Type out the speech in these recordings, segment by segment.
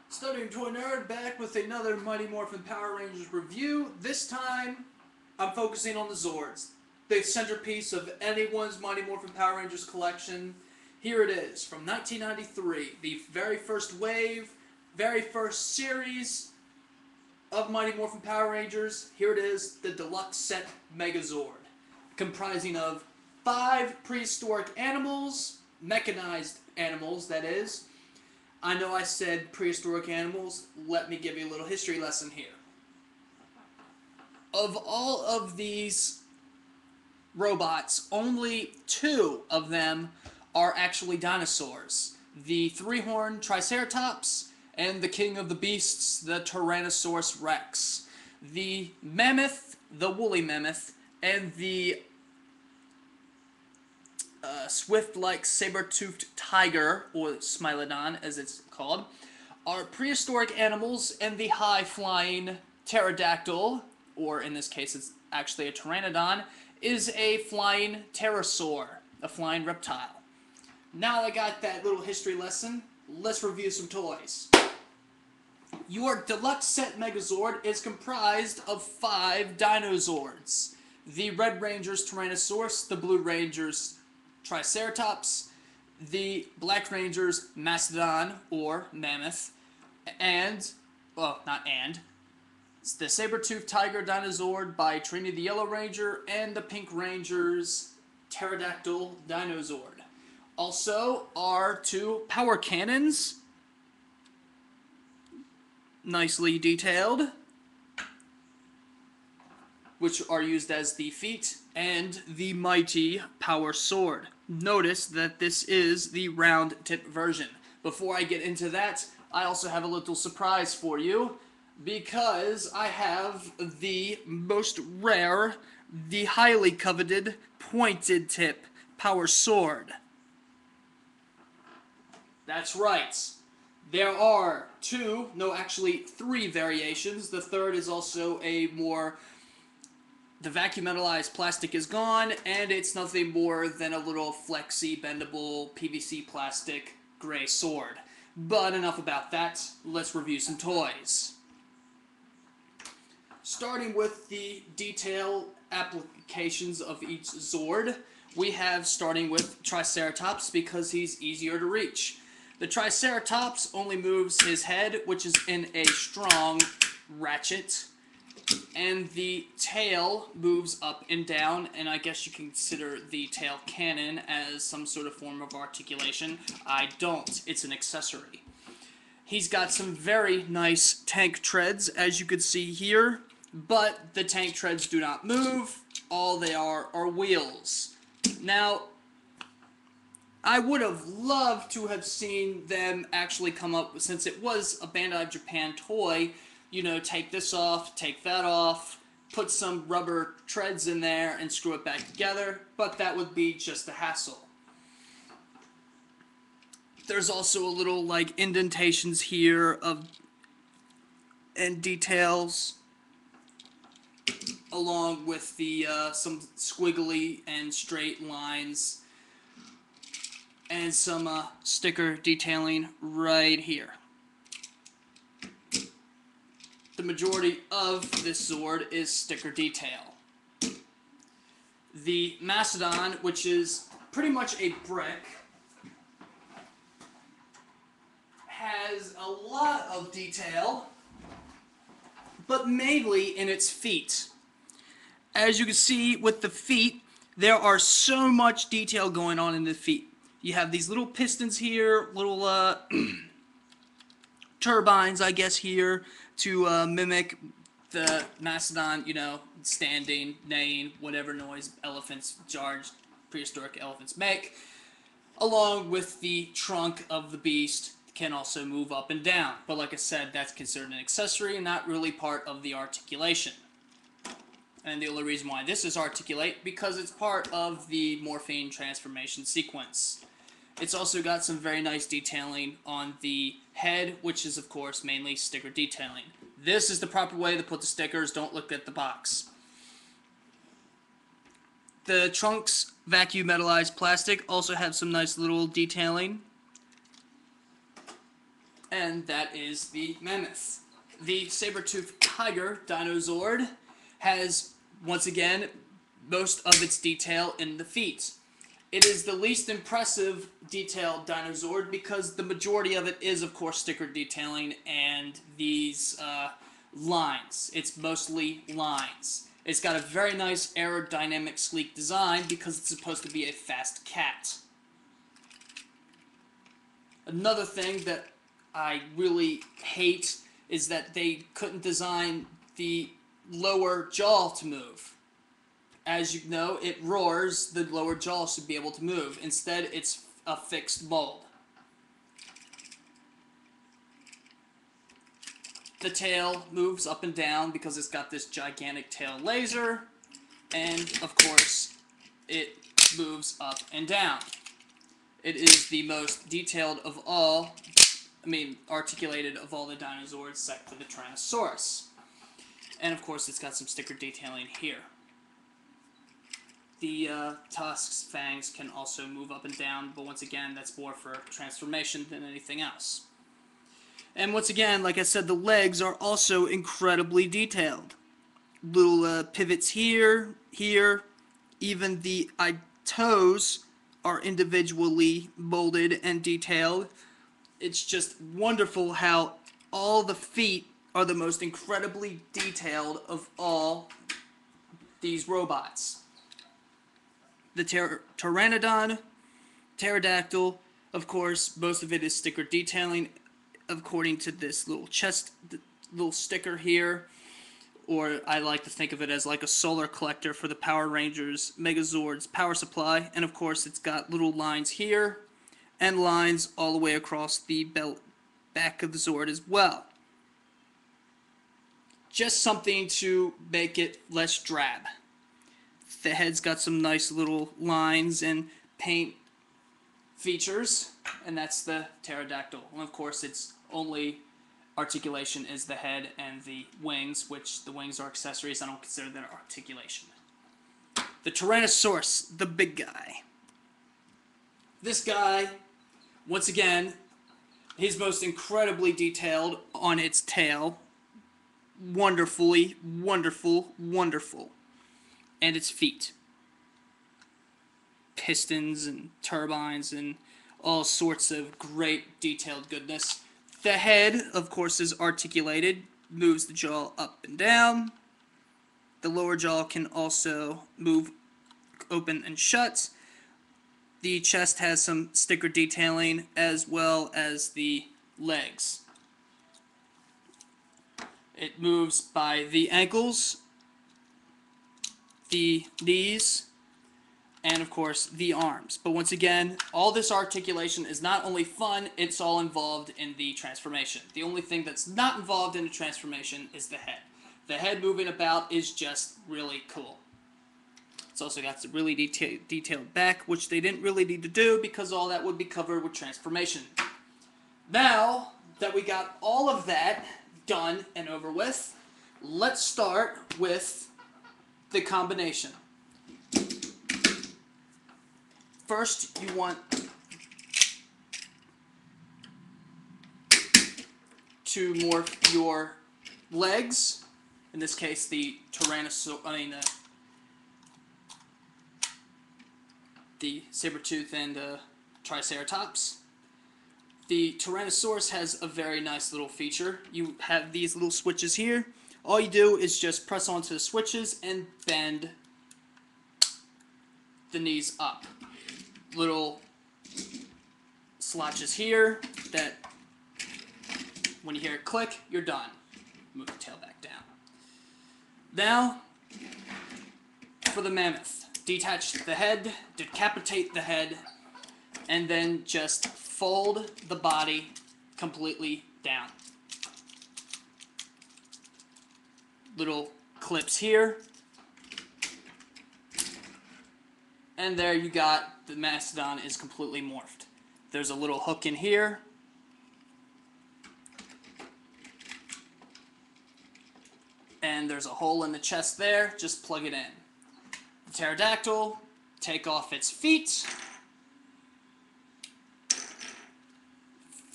Studying Toy Nerd back with another Mighty Morphin Power Rangers review. This time, I'm focusing on the Zords, the centerpiece of anyone's Mighty Morphin Power Rangers collection. Here it is, from 1993, the very first wave, very first series of Mighty Morphin Power Rangers. Here it is, the Deluxe Set Megazord, comprising of 5 prehistoric animals, mechanized animals, that is. I know I said prehistoric animals. Let me give you a little history lesson here. Of all of these robots, only 2 of them are actually dinosaurs. The 3-horned Triceratops and the king of the beasts, the Tyrannosaurus Rex. The Mammoth, the woolly mammoth, and the swift-like Saber-Tooth Tiger, or Smilodon as it's called, are prehistoric animals, and the high-flying Pterodactyl, or in this case it's actually a Pteranodon, is a flying pterosaur, a flying reptile. Now I got that little history lesson, let's review some toys. Your Deluxe Set Megazord is comprised of 5 Dinozords. The Red Ranger's Tyrannosaurus, the Blue Ranger's Triceratops, the Black Ranger's Mastodon, or Mammoth, and, well, not and, it's the Saber-Tooth Tiger Dinozord by Trini the Yellow Ranger, and the Pink Ranger's Pterodactyl Dinozord. Also, are 2 power cannons, nicely detailed, which are used as the feet, and the mighty power sword. Notice that this is the round tip version. Before I get into that, I also have a little surprise for you, because I have the most rare, the highly coveted pointed tip power sword. That's right. There are 2, no actually 3 variations. The third is also a more... The vacuum metallized plastic is gone, and it's nothing more than a little flexy, bendable PVC plastic gray sword. But enough about that, let's review some toys. Starting with the detail applications of each Zord, we have starting with Triceratops because he's easier to reach. The Triceratops only moves his head, which is in a strong ratchet, and the tail moves up and down, and I guess you can consider the tail cannon as some sort of form of articulation. I don't. It's an accessory. He's got some very nice tank treads, as you can see here, but the tank treads do not move. All they are wheels. Now, I would have loved to have seen them actually come up, since it was a Bandai Japan toy, you know, take this off, take that off, put some rubber treads in there and screw it back together, but that would be just a hassle. There's also a little, like, indentations here and details, along with the some squiggly and straight lines, and some sticker detailing right here. The majority of this Zord is sticker detail. The Macedon, which is pretty much a brick, has a lot of detail, but mainly in its feet. As you can see with the feet, there are so much detail going on in the feet. You have these little pistons here, little turbines, I guess, here, to mimic the Mastodon, you know, standing, neighing, whatever noise prehistoric elephants make, along with the trunk of the beast, can also move up and down. But like I said, that's considered an accessory and not really part of the articulation. And the only reason why this is articulate, because it's part of the morphine transformation sequence. It's also got some very nice detailing on the head, which is, of course, mainly sticker detailing. This is the proper way to put the stickers. Don't look at the box. The trunks, vacuum metallized plastic, also have some nice little detailing. and that is the Mammoth. The Saber-Tooth Tiger Dinozord has, once again, most of its detail in the feet. It is the least impressive detailed Dinozord because the majority of it is, of course, sticker detailing and these lines. It's mostly lines. It's got a very nice aerodynamic, sleek design because it's supposed to be a fast cat. Another thing that I really hate is that they couldn't design the lower jaw to move. As you know, it roars, the lower jaw should be able to move. Instead, it's a fixed mold. The tail moves up and down because it's got this gigantic tail laser, and of course, it moves up and down. It is the most detailed of all, articulated of all the dinosaurs except for the Tyrannosaurus. And of course, it's got some sticker detailing here. The tusks, fangs can also move up and down, but once again, that's more for transformation than anything else. And once again, like I said, the legs are also incredibly detailed. Little pivots here, here, even the toes are individually molded and detailed. It's just wonderful how all the feet are the most incredibly detailed of all these robots. The Pteranodon, Pterodactyl, of course, most of it is sticker detailing according to this little little sticker here, or I like to think of it as like a solar collector for the Power Rangers Megazord's power supply, and of course it's got little lines here, and lines all the way across the back of the Zord as well. Just something to make it less drab. The head's got some nice little lines and paint features, and that's the Pterodactyl. And of course, its only articulation is the head and the wings, which the wings are accessories. I don't consider that articulation. The Tyrannosaurus, the big guy. This guy, once again, he's most incredibly detailed on its tail. Wonderfully, wonderful, wonderful. And its feet. Pistons and turbines and all sorts of great detailed goodness. The head, of course, is articulated, moves the jaw up and down. The lower jaw can also move open and shut. The chest has some sticker detailing as well as the legs. It moves by the ankles, the knees, and of course the arms. But once again, all this articulation is not only fun, it's all involved in the transformation. The only thing that's not involved in the transformation is the head. The head moving about is just really cool. It's also got some really detailed back, which they didn't really need to do because all that would be covered with transformation. Now that we got all of that done and over with, let's start with the combination. First, you want to morph your legs. In this case, the the Saber-Tooth and Triceratops. The Tyrannosaurus has a very nice little feature. You have these little switches here. All you do is just press onto the switches and bend the knees up. Little slotches here that when you hear it click, you're done. Move the tail back down. Now, for the Mammoth. Detach the head, decapitate the head, and then just fold the body completely down. Little clips here. And there you got the Mastodon is completely morphed. There's a little hook in here. And there's a hole in the chest there. Just plug it in. The Pterodactyl, take off its feet.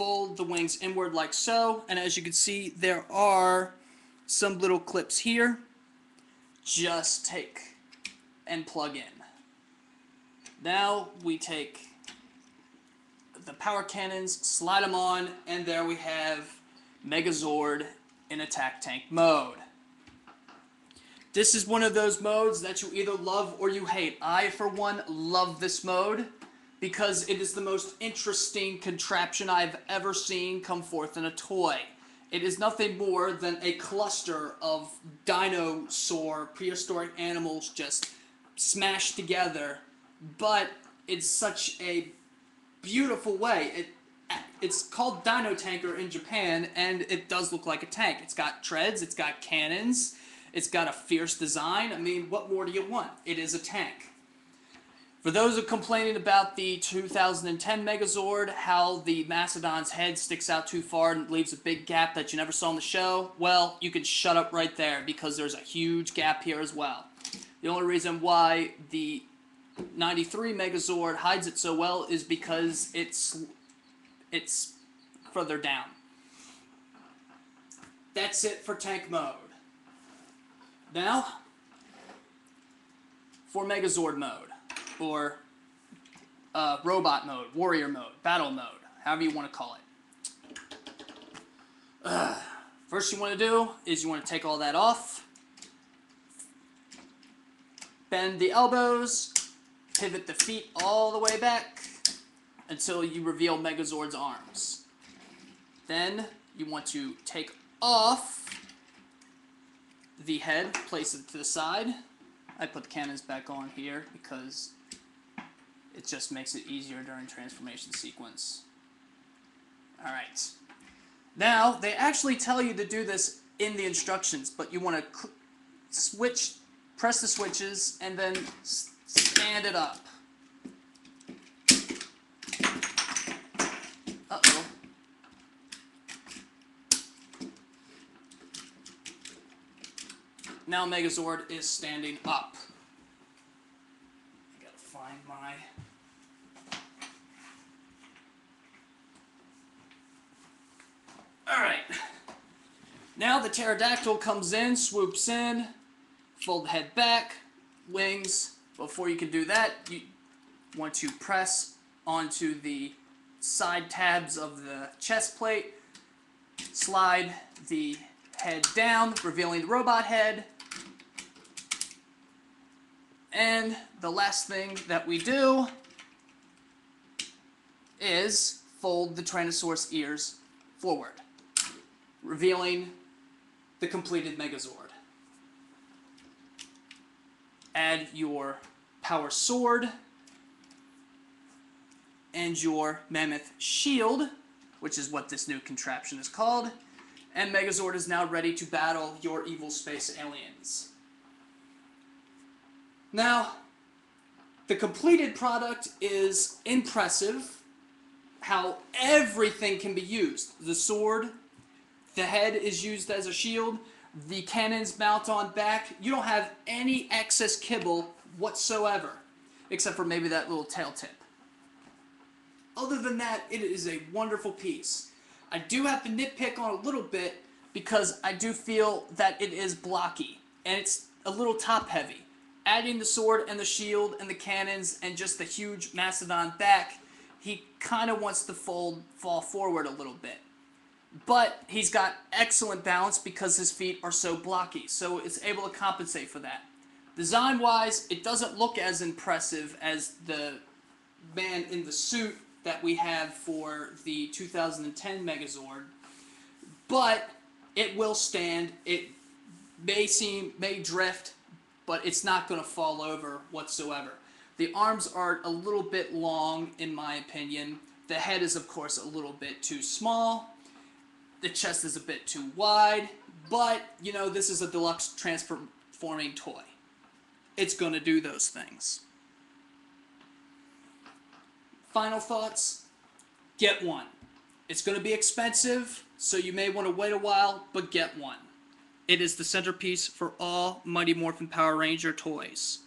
fold the wings inward like so, and as you can see, there are some little clips here. Just take and plug in. Now we take the power cannons, slide them on, and there we have Megazord in attack tank mode. This is one of those modes that you either love or you hate. I, for one, love this mode because it is the most interesting contraption I've ever seen come forth in a toy. It is nothing more than a cluster of dinosaur, prehistoric animals just smashed together, but it's such a beautiful way. It's called Dino Tanker in Japan, and it does look like a tank. It's got treads, it's got cannons, it's got a fierce design. I mean, what more do you want? It is a tank. For those who are complaining about the 2010 Megazord, how the Mastodon's head sticks out too far and leaves a big gap that you never saw in the show, well, you can shut up right there because there's a huge gap here as well. The only reason why the 93 Megazord hides it so well is because it's further down. That's it for tank mode. Now, for Megazord mode, or robot mode, warrior mode, battle mode, however you want to call it. First you want to do is you want to take all that off, bend the elbows, pivot the feet all the way back until you reveal Megazord's arms. Then you want to take off the head, place it to the side. I put the cannons back on here because it just makes it easier during transformation sequence. Alright. Now, they actually tell you to do this in the instructions, but you want to press the switches, and then stand it up. Uh-oh. Now Megazord is standing up. I gotta find my... Alright. Now the Pterodactyl comes in, swoops in, fold the head back, wings. Before you can do that, you want to press onto the side tabs of the chest plate, slide the head down, revealing the robot head. And the last thing that we do is fold the Tyrannosaurus ears forward, revealing the completed Megazord. Add your power sword and your Mammoth shield, which is what this new contraption is called, and Megazord is now ready to battle your evil space aliens. Now, the completed product is impressive, how everything can be used. The sword, the head is used as a shield, the cannons mount on back. You don't have any excess kibble whatsoever, except for maybe that little tail tip. Other than that, it is a wonderful piece. I do have to nitpick on a little bit because I do feel that it is blocky, and it's a little top heavy. Adding the sword and the shield and the cannons and just the huge Mastodon back, he kind of wants to fall forward a little bit. But he's got excellent balance because his feet are so blocky, so it's able to compensate for that. Design-wise, it doesn't look as impressive as the man in the suit that we have for the 2010 Megazord, but it will stand. It may drift, but it's not going to fall over whatsoever. The arms are a little bit long, in my opinion. The head is, of course, a little bit too small. The chest is a bit too wide, but, you know, this is a deluxe transforming toy. It's going to do those things. Final thoughts? Get one. It's going to be expensive, so you may want to wait a while, but get one. It is the centerpiece for all Mighty Morphin Power Ranger toys.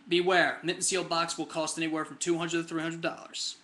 Beware, mint and sealed box will cost anywhere from $200 to $300.